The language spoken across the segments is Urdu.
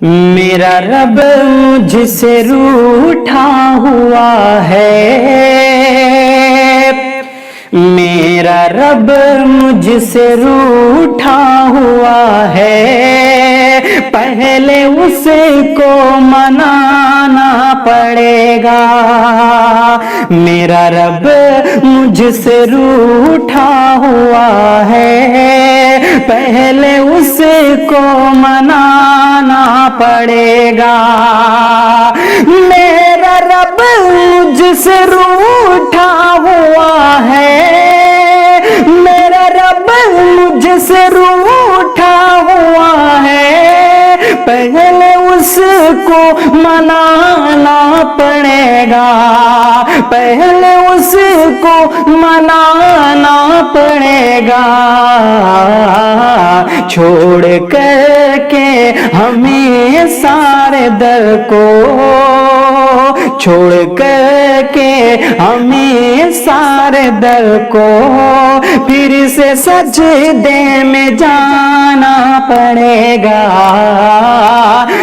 میرا رب مجھ سے روٹھا ہوا ہے، میرا رب مجھ سے روٹھا ہوا ہے، پہلے اس کو منانا پڑے گا۔ میرا رب مجھ سے روٹھا ہوا ہے، پہلے اس کو منانا پڑے گا۔ میرا رب مجھ سے روٹھا ہوا ہے، میرا رب مجھ سے روٹھا ہوا ہے، پہلے اس کو منانا پڑے گا، پہلے اس کو منانا پڑے گا۔ چھوڑ کر کے ہمیں سارے در کو، چھوڑ کر کے ہمیں سارے در کو، پھر سے سجدے میں جانا پڑے گا۔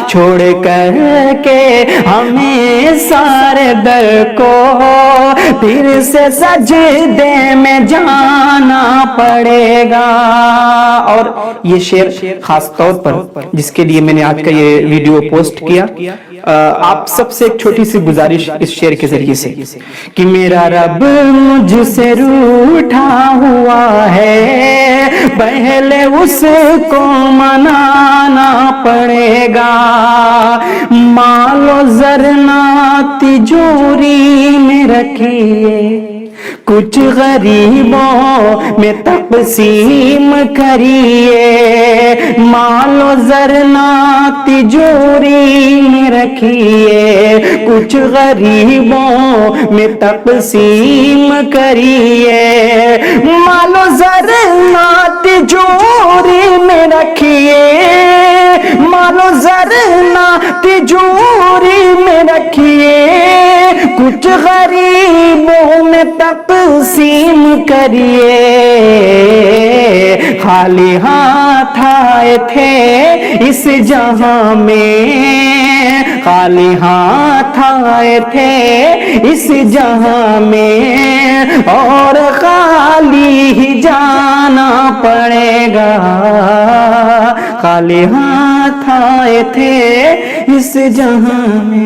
چھوڑ کر کے ہمیں سارے در کو، پھر سے سجدے میں جانا پڑے گا۔ اور یہ شعر خاص طور پر جس کے لیے میں نے آج کا یہ ویڈیو پوسٹ کیا، آپ سب سے ایک چھوٹی سی گزارش اس شعر کے ذریعے سے کہ میرا رب مجھ سے روٹھا ہوا ہے، پہلے اس کو منانا پڑے گا۔ مال و زر نہ تجوری میں رکھیے، کچھ غریبوں میں تقسیم کریے۔ مال و زر نہ تجوری میں رکھیے، کچھ غریبوں میں تقسیم کریے۔ مال و زر نہ تجوری میں رکھیے، مال و زر نہ تجوری میں رکھیے، کچھ غریبوں میں تقسیم کریے۔ خالی ہاتھ آئے تھے اس جہاں میں، خالی ہاتھ آئے تھے اس جہاں میں، اور خالی ہی جانا پڑے گا۔ خالی ہاتھ آئے تھے اس جہاں میں۔